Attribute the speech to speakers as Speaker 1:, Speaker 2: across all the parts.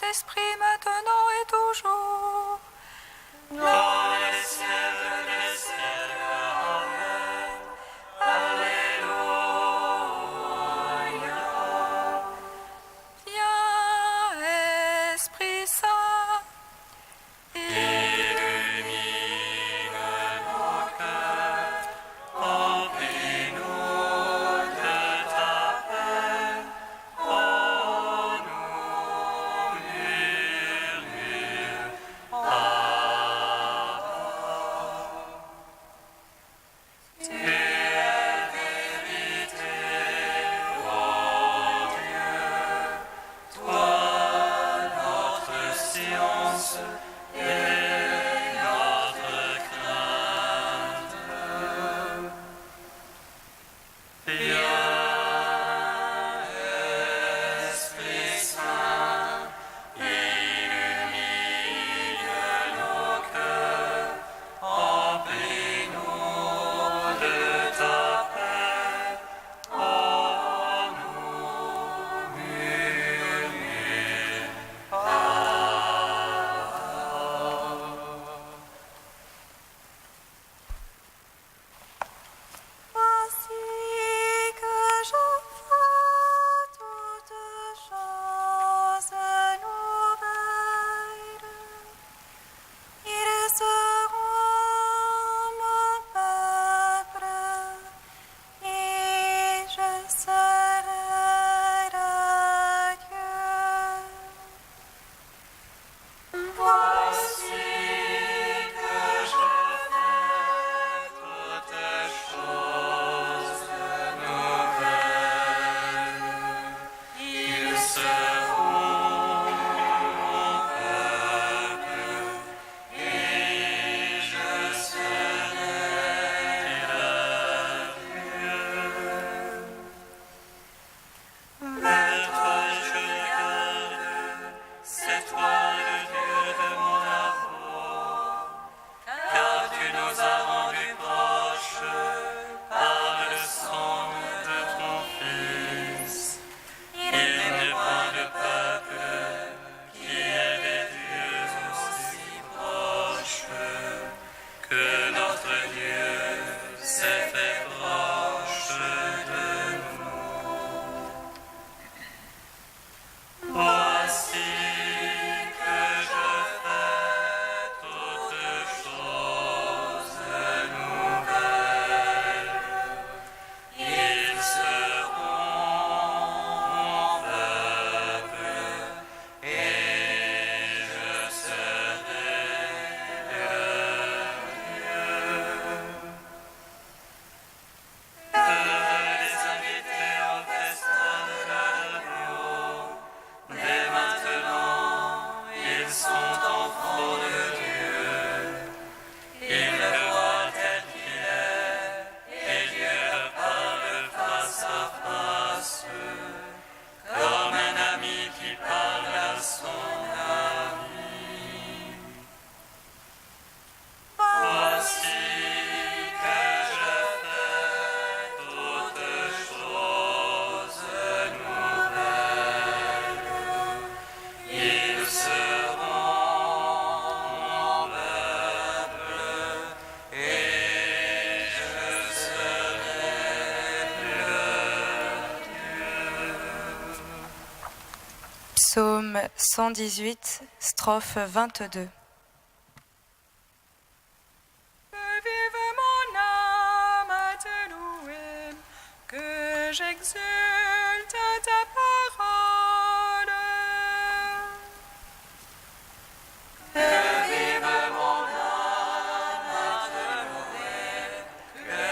Speaker 1: Saint-Esprit, maintenant et toujours.
Speaker 2: Dans les siècles des siècles. Amen. Alléluia.
Speaker 1: Viens, Esprit Saint,
Speaker 2: Illumine nos cœurs, remplis-nous de ta paix. Oh, nous murmure, Tu es vérité, oh Dieu, toi notre science et notre crainte. Viens, Esprit Saint, illumine nos cœurs, remplis-nous de ta paix. Oh, nous murmure,
Speaker 1: voici que je fais toutes choses nouvelles. Ils seront mon peuple et je serai leur Dieu.
Speaker 2: Voici que je fais toutes choses nouvelles. Ils seront mon peuple et je serai leur Dieu. Maître, je garde, c'est toi le Dieu de mon amour, car tu nous as rendus proches par le sang de ton Fils. Il n'est point de peuple qui ait des dieux aussi proches que notre Dieu s'est fait proche de nous. Voici que je fais toutes choses nouvelles. Ils seront mon peuple et je serai leur Dieu. De les inviter au festin de l'agneau. Dès maintenant, ils sont enfants de Dieu. Ils le voient tel qu'il est, et Dieu leur parle face à face, comme un ami qui parle à son ami. Voici que je fais toutes choses nouvelles. Ils seront mon peuple et je serai leur Dieu.
Speaker 3: Psaume 118, strophe 22.
Speaker 1: Que vive mon âme à te louer, que j'exulte ta parole.
Speaker 2: Que vive mon âme à te louer, que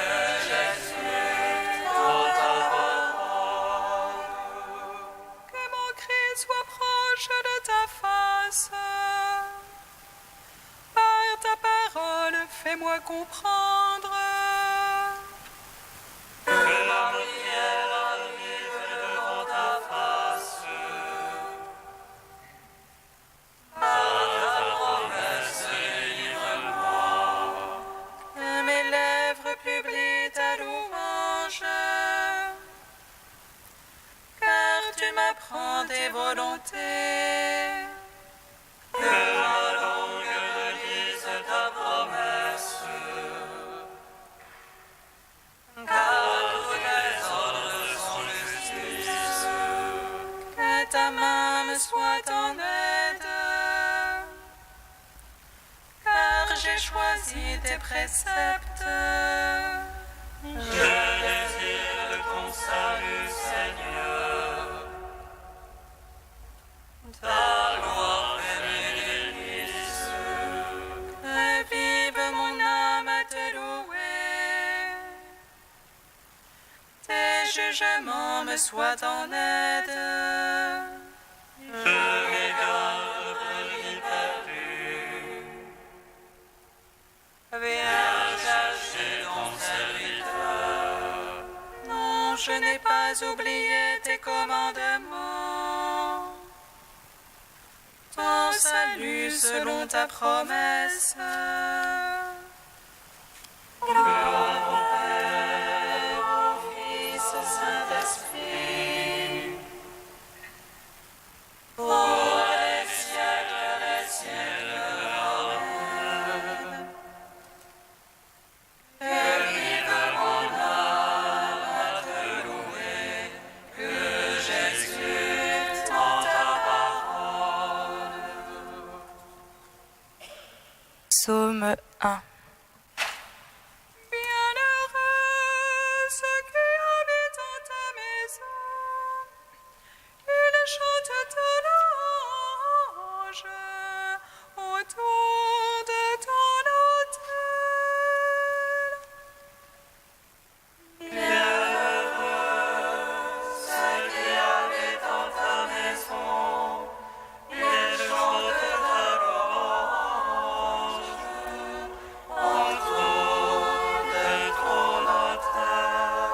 Speaker 2: j'exulte ta parole.
Speaker 1: Que mon cri soit proche de ta face. Par ta parole, fais-moi comprendre.
Speaker 2: Que ma prière arrive devant ta face. Par ta promesse, délivre-moi.
Speaker 1: Que mes lèvres publient ta louange. Car tu m'apprends tes volontés. ta main me soit en aide, car j'ai choisi tes préceptes.
Speaker 2: Je désire ton salut, Seigneur. Ta gloire est bénédice.
Speaker 1: Vive mon âme à te louer. Tes jugements me soient en aide.
Speaker 2: Je m'égare brebis perdue. Viens chercher ton serviteur.
Speaker 1: Non, je n'ai pas oublié tes commandements. Ton salut selon ta promesse.
Speaker 2: Gloire au Père, au Fils, au Saint-Esprit. Pour les siècles des siècles. Amen. Que vive mon âme à te louer, que j'exulte en ta parole.
Speaker 3: Psaume 1.
Speaker 1: Bienheureux ceux qui habitent en ta maison, ils chantent ta louange autour de ton autel.
Speaker 2: Ceux qui habitent en ta maison, ils chantent ta louange autour de ton autel.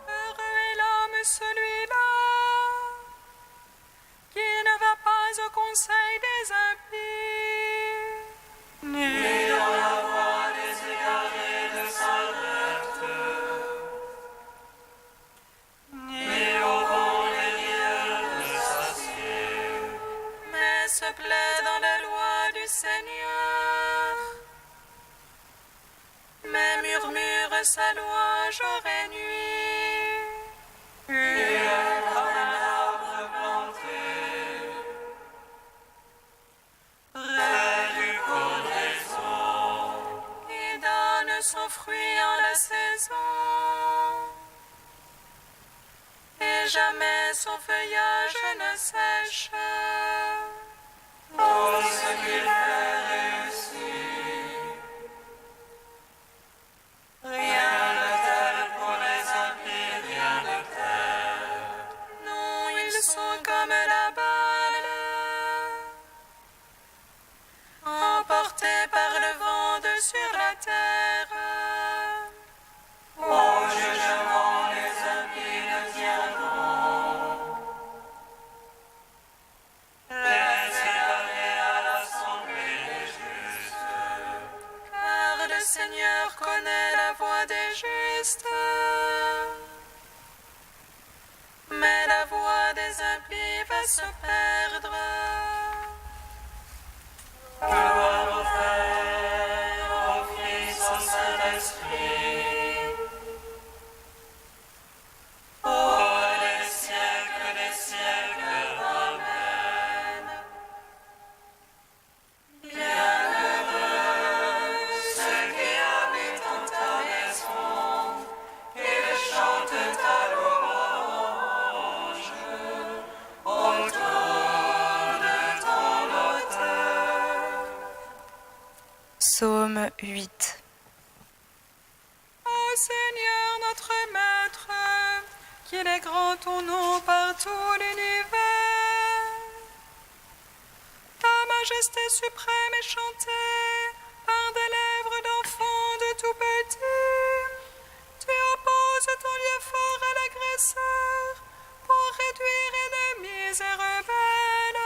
Speaker 1: Heureux est l'homme celui-là qui ne va pas au conseil des impies,
Speaker 2: Ni dans la voie des égarés ne s'arrête, ni au vent des lieux ne s'assied.
Speaker 1: mais se plaît dans la loi du Seigneur. Mais murmure sa loi jour et nuit.
Speaker 2: Il est comme un arbre planté près du cours des eaux.
Speaker 1: Qui donne son fruit en la saison, et jamais son feuillage ne sèche.
Speaker 2: Tout ce qu'il fait réussit. Rien de tel pour les impies, rien de tel.
Speaker 1: Non, ils sont comme la balle, emportés par le vent de sur la terre.
Speaker 2: Au jugement, les impies ne tiendront. Les égarés à l'assemblée des justes.
Speaker 1: Car le Seigneur connaît la voie des justes, mais la voie des impies va se perdre.
Speaker 2: Gloire au Père, au Fils, au Saint-Esprit. Pour les siècles des siècles. Amen. Bienheureux ceux qui habitent en ta maison, qu'ils chantent ta louange autour de ton autel.
Speaker 3: Psaume 8.
Speaker 1: Ô Seigneur notre Maître, qu'il est grand ton nom par tout l'univers. Ta majesté suprême est chantée par des lèvres d'enfants de tout petit. Tu opposes ton lieu fort à l'agresseur pour réduire ennemis et rebelles.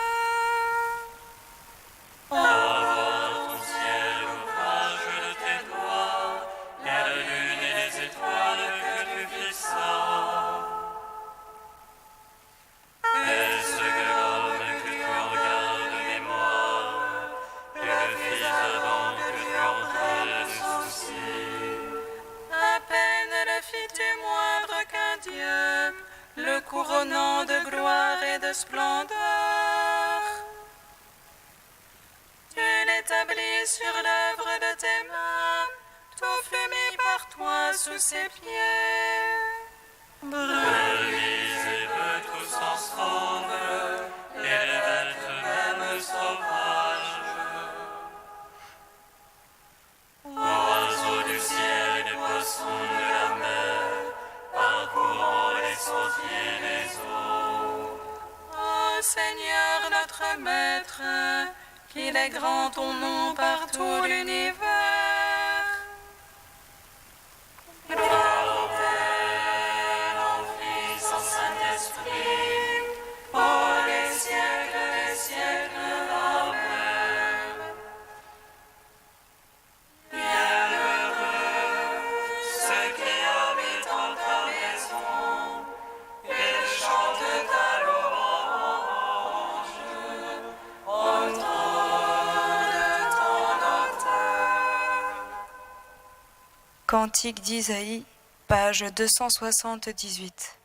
Speaker 2: Avoir ton ciel, ouvrage de tes doigts, la lune et les étoiles que tu fixas. Est-ce que l'homme que tu en gardes mémoire, et le fils de
Speaker 1: le couronnant de gloire et de splendeur. Tu l'établis sur l'œuvre de tes mains, tout fut mis par toi sous ses pieds.
Speaker 2: Brebis et bœufs tous ensemble, et les bêtes mêmes sauvages. Oiseaux du ciel et poissons de la mer, parcourant les sentiers des eaux.
Speaker 1: Ô Seigneur notre Maître, qu'il est grand ton nom par tout l'univers.
Speaker 2: Gloire au Père, au Fils, au Saint-Esprit, pour les siècles des siècles. Amen. Bienheureux ceux qui habitent en ta maison, et chantent ta louange autour de ton autel.
Speaker 3: Cantique d'Isaïe, page 278.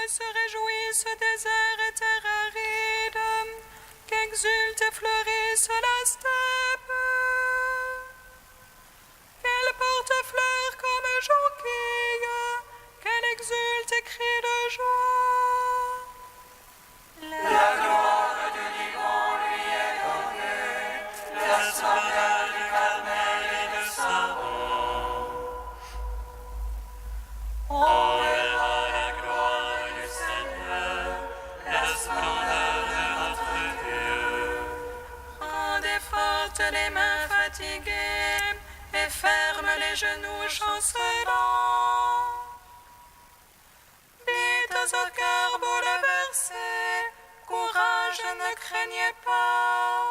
Speaker 1: Se réjouissent désert et terre aride, qu'exulte et fleurisse la steppe. Qu'elle porte fleurs comme jonquille, qu'elle exulte et crie de joie.
Speaker 2: La gloire du Liban lui est donnée, la splendeur du Carmel et de Saron. On verra la gloire du Seigneur, la splendeur de notre Dieu.
Speaker 1: Rendez fortes les mains fatiguées et ferme les genoux chancelants. Dites au cœur bouleversé, courage, ne craignez pas.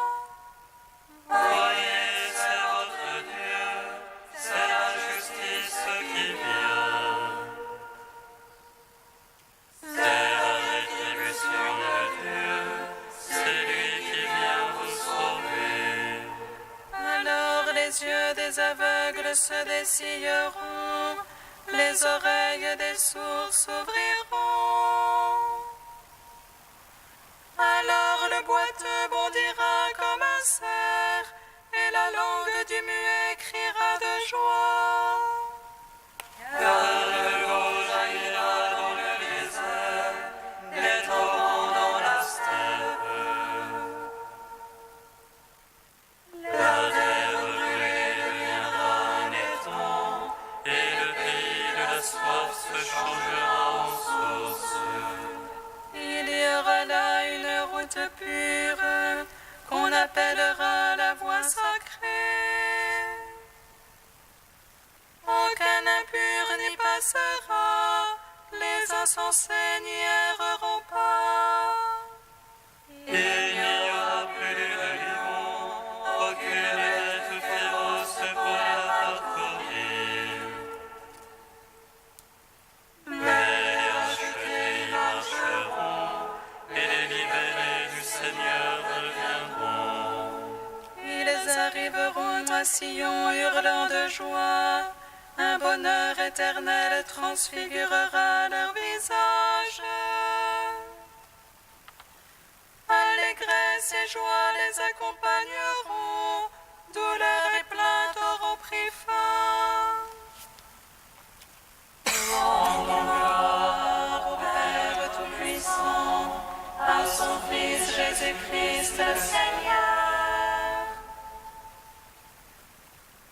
Speaker 2: Voyez, c'est votre Dieu, c'est la justice qui vient. C'est la rétribution de Dieu, c'est lui qui vient vous sauver.
Speaker 1: Alors les yeux des aveugles se dessilleront, les oreilles des sourds s'ouvriront. Alors le boiteux bondira comme un cerf, et la langue du muet criera de joie.
Speaker 2: Car le veau jaillira dans le désert, des torrents dans la steppe. La terre brûlée deviendra un étang, et le pays de la soif se changera en source.
Speaker 1: Il y aura là une route pure, qu'on appellera la voie sacrée. Aucun impur n'y passera, les insensés n'y erreront pas.
Speaker 2: Il n'y aura plus de lion, aucune bête féroce pour la parcourir. Mais les rachetés y marcheront, et les libérés du Seigneur reviendront.
Speaker 1: Ils arriveront à Sion hurlant de joie, un bonheur éternel transfigurera leur visage. Allégresse et joie les accompagneront, douleur et plainte auront pris fin. Gloire au Père Tout-Puissant, à son Fils Jésus-Christ le Seigneur,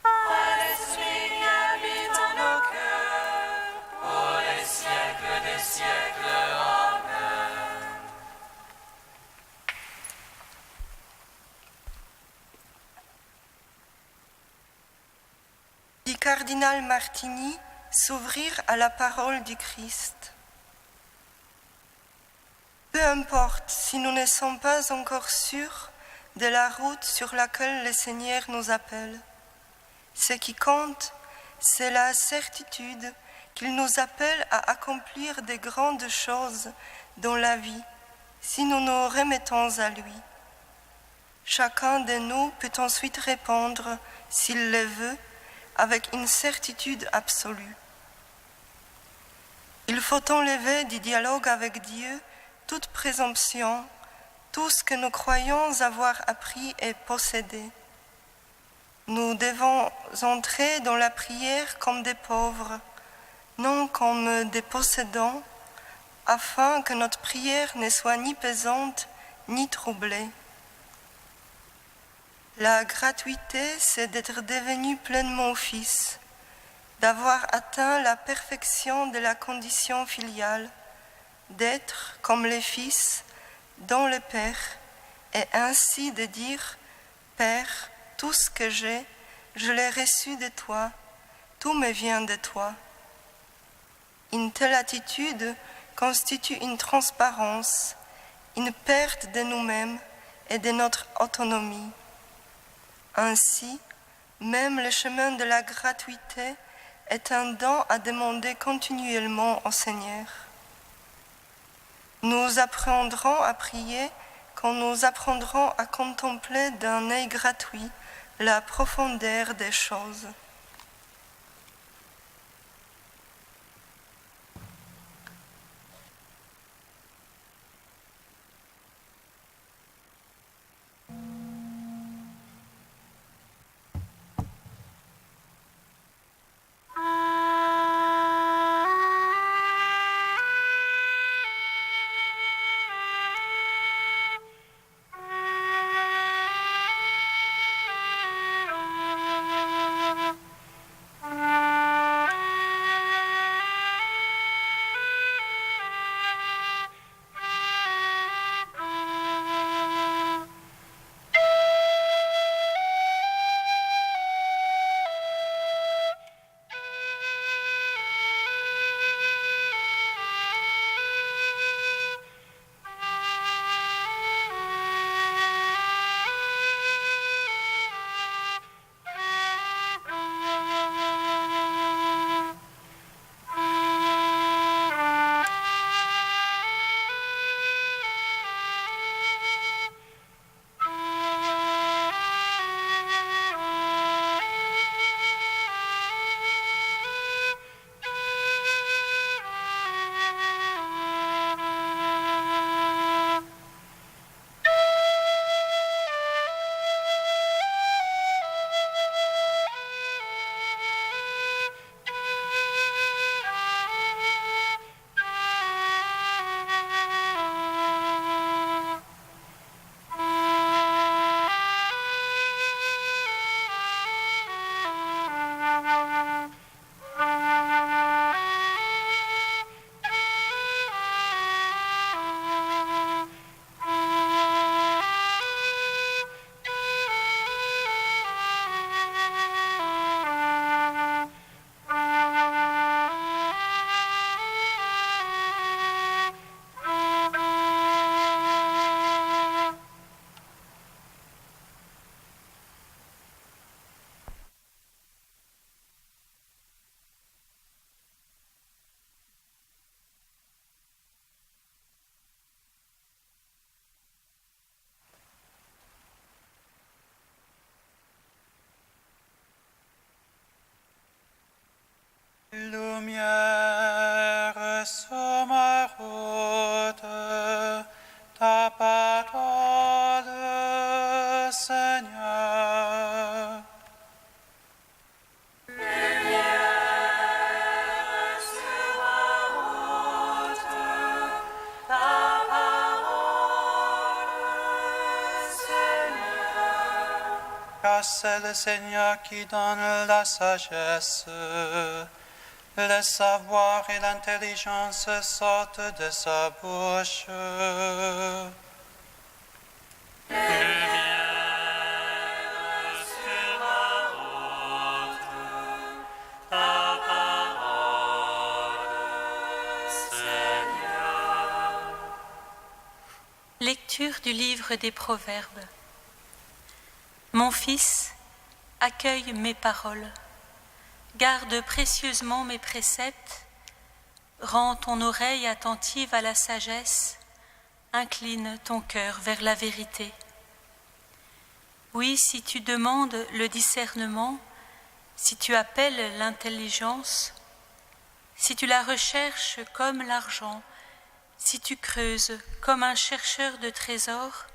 Speaker 1: à l'Esprit qui habite en nos cœurs, pour les siècles des siècles. Amen.
Speaker 4: Dit cardinal Martini, s'ouvrir à la parole du Christ. Peu importe si nous ne sommes pas encore sûrs de la route sur laquelle le Seigneur nous appelle. Ce qui compte, c'est la certitude qu'il nous appelle à accomplir de grandes choses dans la vie, si nous nous remettons à lui. Chacun de nous peut ensuite répondre, s'il le veut, avec une certitude absolue. Il faut enlever du dialogue avec Dieu toute présomption, tout ce que nous croyons avoir appris et possédé. Nous devons entrer dans la prière comme des pauvres, non comme des possédants, afin que notre prière ne soit ni pesante ni troublée. La gratuité, c'est d'être devenu pleinement fils, d'avoir atteint la perfection de la condition filiale, d'être comme les fils dans le Père, et ainsi de dire « Père, tout ce que j'ai, je l'ai reçu de toi, tout me vient de toi ». Une telle attitude constitue une transparence, une perte de nous-mêmes et de notre autonomie. Ainsi, même le chemin de la gratuité est un don à demander continuellement au Seigneur. Nous apprendrons à prier quand nous apprendrons à contempler d'un œil gratuit la profondeur des choses.
Speaker 2: Lumière sur ma route, ta parole, Seigneur. Car c'est le Seigneur qui donne la sagesse. Le savoir et l'intelligence sortent de sa bouche.
Speaker 1: Lumière sur ma route, ta parole, Seigneur.
Speaker 5: Lecture du livre des Proverbes. Mon fils, accueille mes paroles. Garde précieusement mes préceptes, rends ton oreille attentive à la sagesse, incline ton cœur vers la vérité. Oui, si tu demandes le discernement, si tu appelles l'intelligence, Si tu la recherches comme l'argent, si tu creuses comme un chercheur de trésors,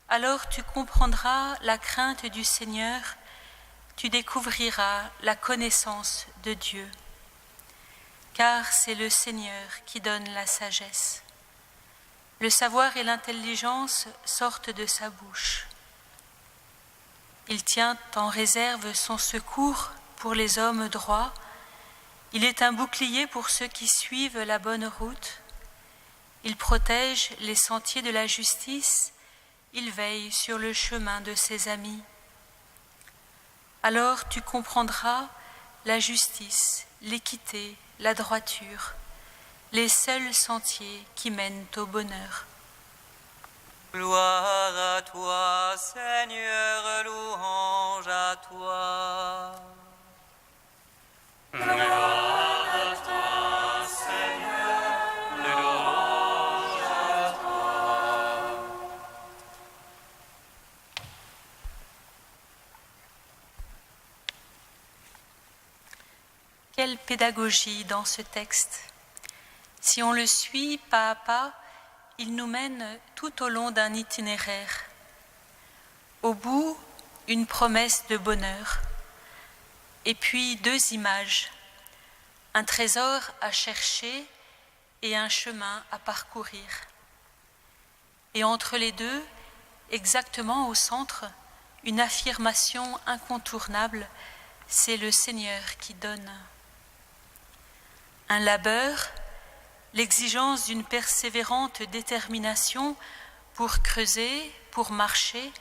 Speaker 5: alors tu comprendras la crainte du Seigneur, tu découvriras la connaissance de Dieu. Car c'est le Seigneur qui donne la sagesse. Le savoir et l'intelligence sortent de sa bouche. Il tient en réserve son secours pour les hommes droits. Il est un bouclier pour ceux qui suivent la bonne route. Il protège les sentiers de la justice. Il veille sur le chemin de ses amis. Alors tu comprendras la justice, l'équité, la droiture, les seuls sentiers qui mènent au bonheur.
Speaker 2: Gloire à toi, Seigneur, louange à toi. Gloire à toi, Seigneur, louange à toi.
Speaker 5: Quelle pédagogie dans ce texte! Si on le suit pas à pas, il nous mène tout au long d'un itinéraire. Au bout, une promesse de bonheur, et puis deux images, un trésor à chercher et un chemin à parcourir. Et entre les deux, exactement au centre, une affirmation incontournable, c'est le Seigneur qui donne. Un labeur, l'exigence d'une persévérante détermination pour creuser, pour marcher,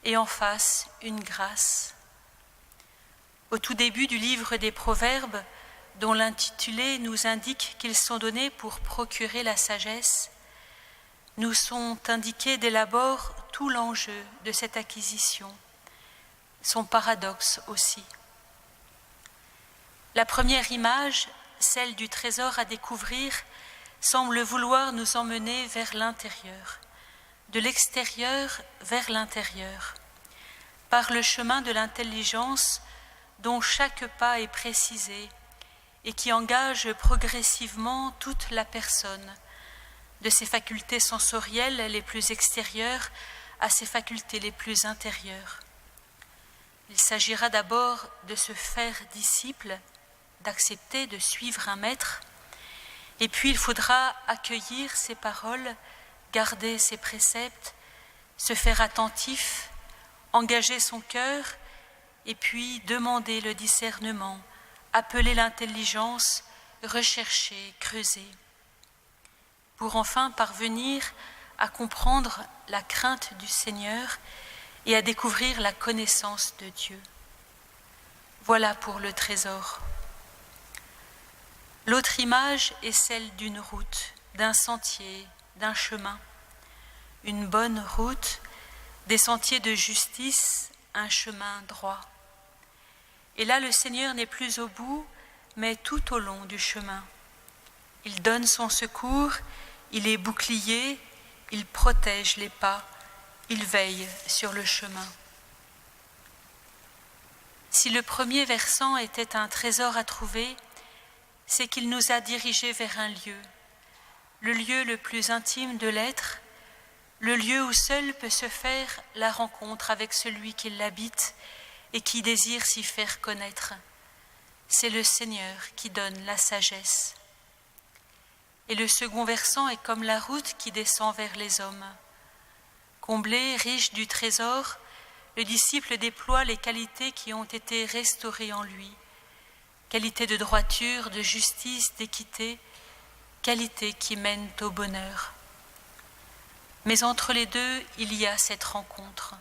Speaker 5: et en face, une grâce. Au tout début du livre des Proverbes, dont l'intitulé nous indique qu'ils sont donnés pour procurer la sagesse, nous sont indiqués dès l'abord tout l'enjeu de cette acquisition, son paradoxe aussi. La première image, celle du trésor à découvrir, semble vouloir nous emmener vers l'intérieur, de l'extérieur vers l'intérieur, par le chemin de l'intelligence dont chaque pas est précisé et qui engage progressivement toute la personne, de ses facultés sensorielles les plus extérieures à ses facultés les plus intérieures. Il s'agira d'abord de se faire disciple, d'accepter de suivre un maître, et puis il faudra accueillir ses paroles, garder ses préceptes, se faire attentif, engager son cœur, et puis demander le discernement, appeler l'intelligence, rechercher, creuser, pour enfin parvenir à comprendre la crainte du Seigneur et à découvrir la connaissance de Dieu. Voilà pour le trésor. L'autre image est celle d'une route, d'un sentier, d'un chemin. Une bonne route, des sentiers de justice, un chemin droit. Et là, le Seigneur n'est plus au bout, mais tout au long du chemin. Il donne son secours, il est bouclier, il protège les pas, il veille sur le chemin. Si le premier versant était un trésor à trouver, c'est qu'il nous a dirigés vers un lieu, le lieu le plus intime de l'être, le lieu où seul peut se faire la rencontre avec celui qui l'habite et qui désire s'y faire connaître. C'est le Seigneur qui donne la sagesse. Et le second versant est comme la route qui descend vers les hommes. Comblé, riche du trésor, le disciple déploie les qualités qui ont été restaurées en lui. Qualité de droiture, de justice, d'équité, qualité qui mènent au bonheur. Mais entre les deux, il y a cette rencontre.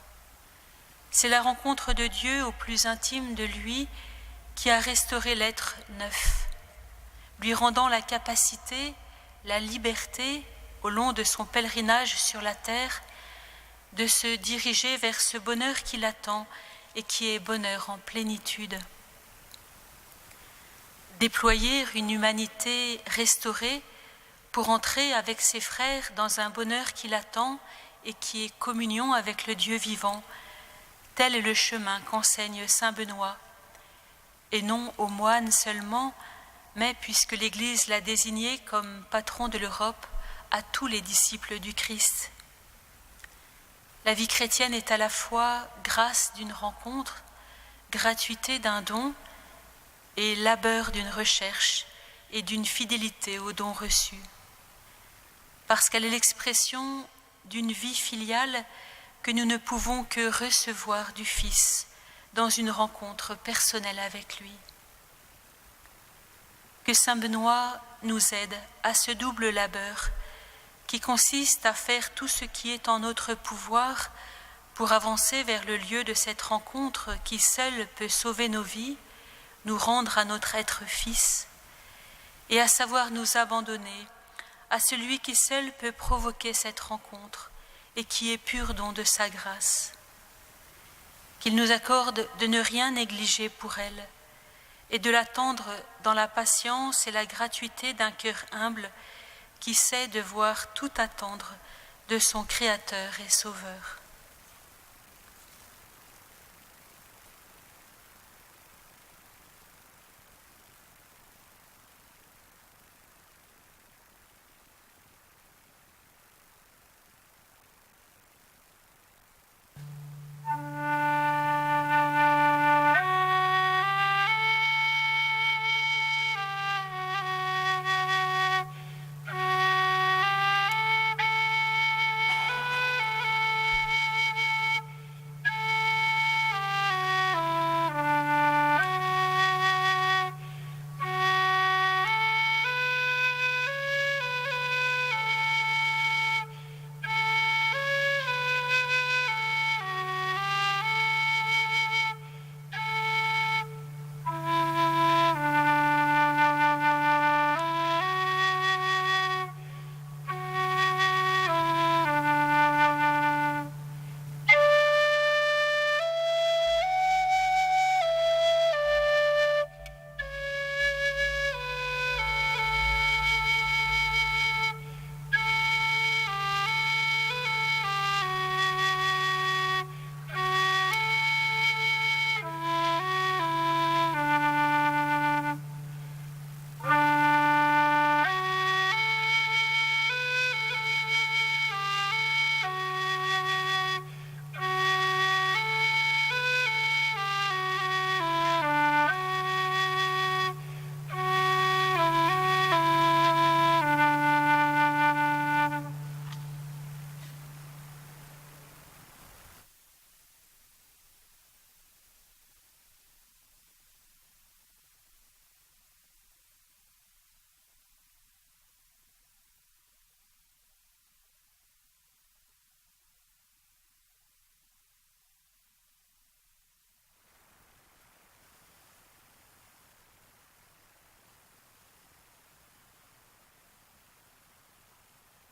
Speaker 5: C'est la rencontre de Dieu au plus intime de lui qui a restauré l'être neuf, lui rendant la capacité, la liberté, au long de son pèlerinage sur la terre, de se diriger vers ce bonheur qui l'attend et qui est bonheur en plénitude. Déployer une humanité restaurée pour entrer avec ses frères dans un bonheur qui l'attend et qui est communion avec le Dieu vivant, tel est le chemin qu'enseigne saint Benoît, et non aux moines seulement, mais puisque l'Église l'a désigné comme patron de l'Europe, à tous les disciples du Christ. La vie chrétienne est à la fois grâce d'une rencontre, gratuité d'un don et labeur d'une recherche et d'une fidélité aux dons reçus. Parce qu'elle est l'expression d'une vie filiale que nous ne pouvons que recevoir du Fils dans une rencontre personnelle avec lui. Que saint Benoît nous aide à ce double labeur qui consiste à faire tout ce qui est en notre pouvoir pour avancer vers le lieu de cette rencontre qui seul peut sauver nos vies, nous rendre à notre être fils, et à savoir nous abandonner à celui qui seul peut provoquer cette rencontre et qui est pur don de sa grâce. Qu'il nous accorde de ne rien négliger pour elle et de l'attendre dans la patience et la gratuité d'un cœur humble qui sait devoir tout attendre de son Créateur et Sauveur.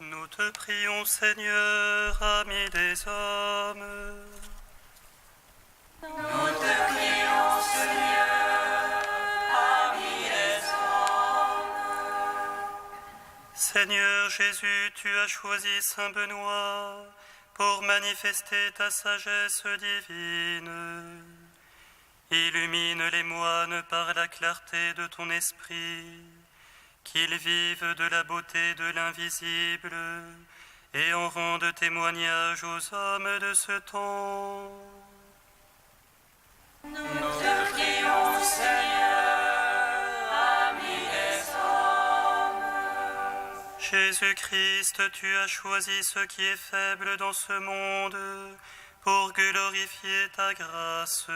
Speaker 2: Nous te prions, Seigneur, ami des hommes.
Speaker 1: Nous te prions, Seigneur, ami des hommes.
Speaker 2: Seigneur Jésus, tu as choisi saint Benoît pour manifester ta sagesse divine. Illumine les moines par la clarté de ton esprit, qu'ils vivent de la beauté de l'invisible et en rendent témoignage aux hommes de ce temps.
Speaker 1: Nous te prions, Seigneur, ami des hommes.
Speaker 2: Jésus-Christ, tu as choisi ce qui est faible dans ce monde pour glorifier ta grâce.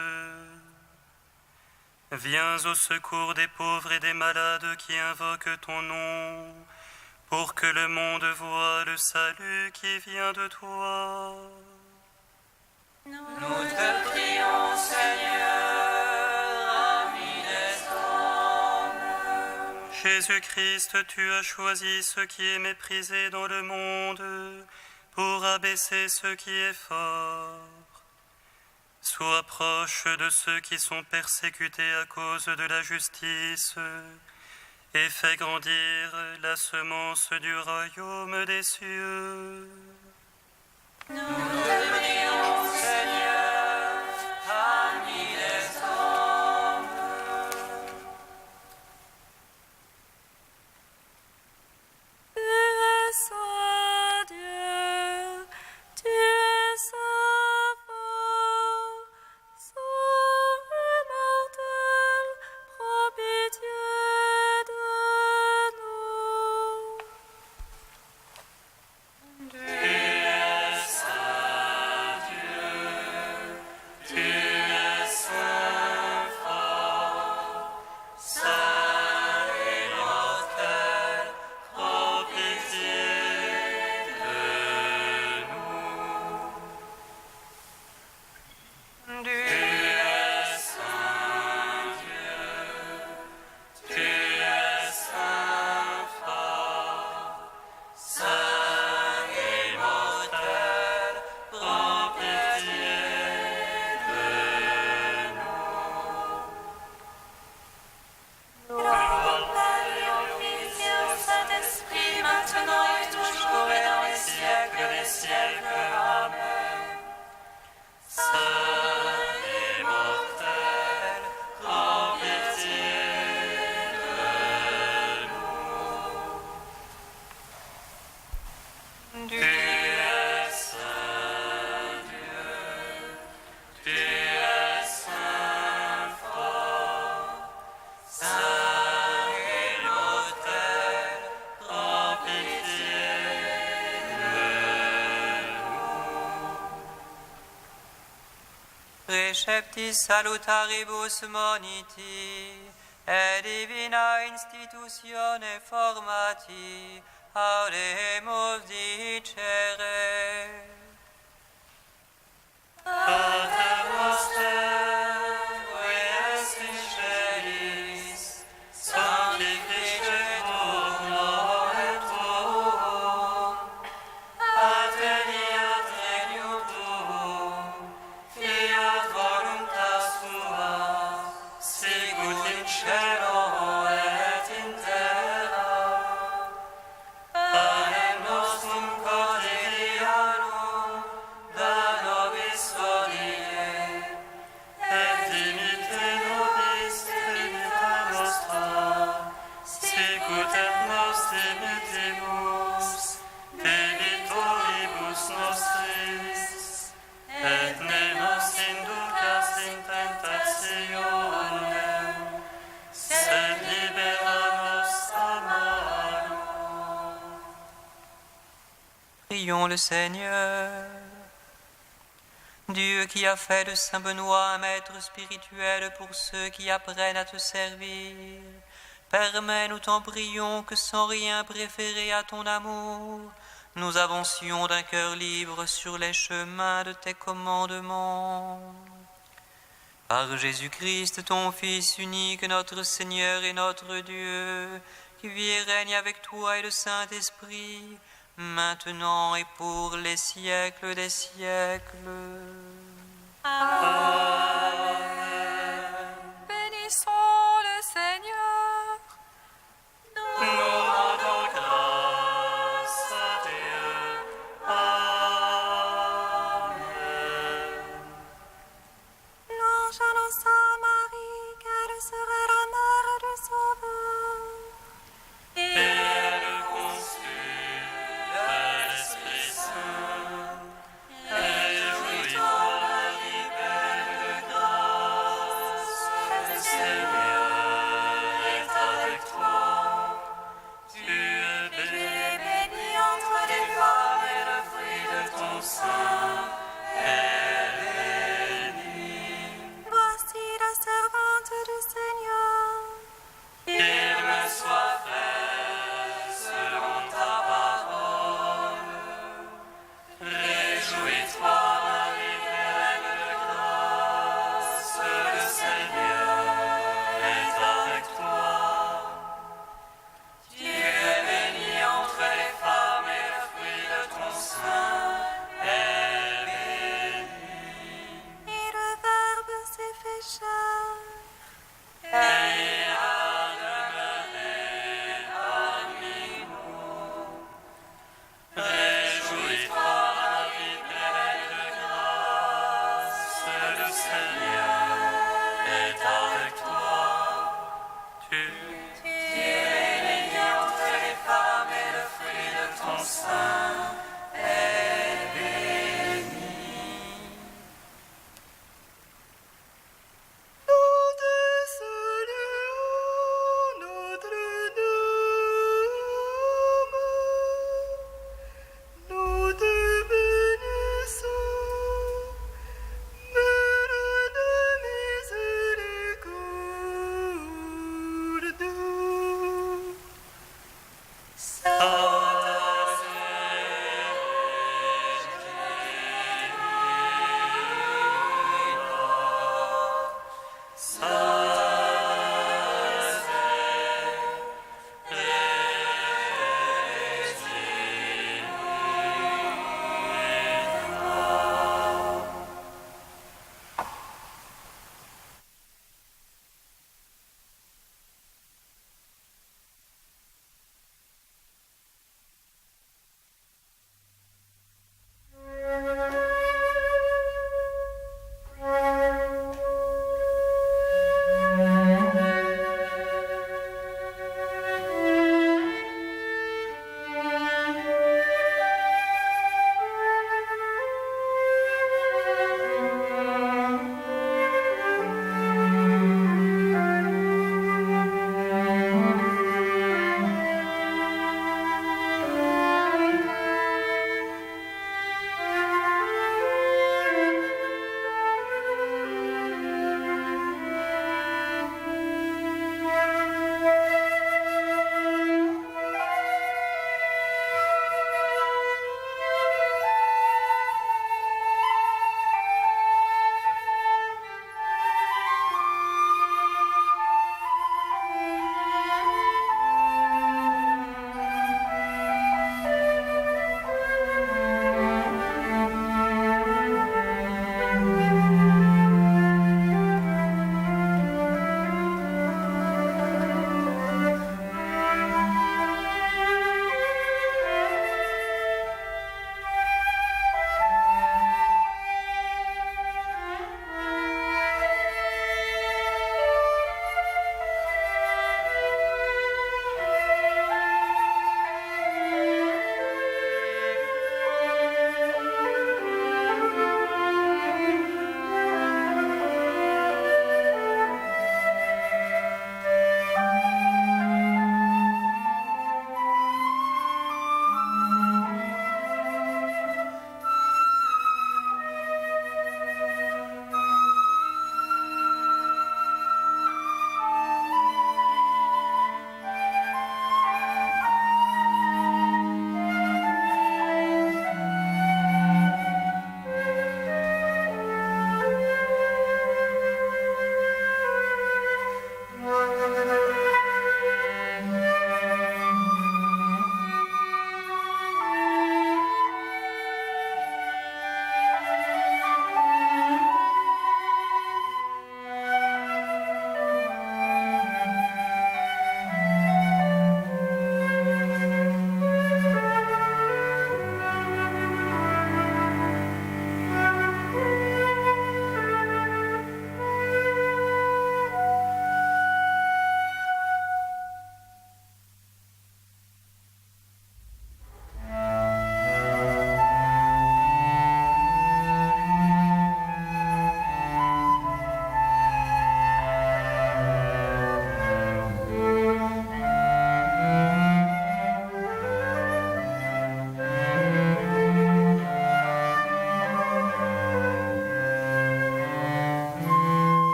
Speaker 2: Viens au secours des pauvres et des malades qui invoquent ton nom, pour que le monde voie le salut qui vient de toi.
Speaker 1: Nous te prions, Seigneur, ami des hommes.
Speaker 2: Jésus-Christ, tu as choisi ce qui est méprisé dans le monde, pour abaisser ce qui est fort. Sois proche de ceux qui sont persécutés à cause de la justice et fais grandir la semence du royaume des cieux.
Speaker 1: Nous te prions, Seigneur, ami des hommes.
Speaker 6: receptis salutaribus moniti, et divina institutione formati, audemus dicere.
Speaker 2: Pater noster, qui es in celis, sanctificetur nomen tuum, adveniat regnum tuum, fiat voluntas tua, sicut in cielo et in terra. Panem nostrum quotidianum da nobis hodie, et dimitte nobis debita nostra, sicut et nos dimittimus debitoribus nostris, et ne nos inducas in tentationem, sed libera nos a malo.
Speaker 6: Prions le Seigneur. Dieu qui a fait de Saint Benoît un maître spirituel pour ceux qui apprennent à te servir, permets, nous t'en prions, que sans rien préférer à ton amour, nous avancions d'un cœur libre sur les chemins de tes commandements. Par Jésus-Christ, ton Fils unique, notre Seigneur et notre Dieu, qui vit et règne avec toi et le Saint-Esprit, maintenant et pour les siècles des siècles.
Speaker 5: Amen.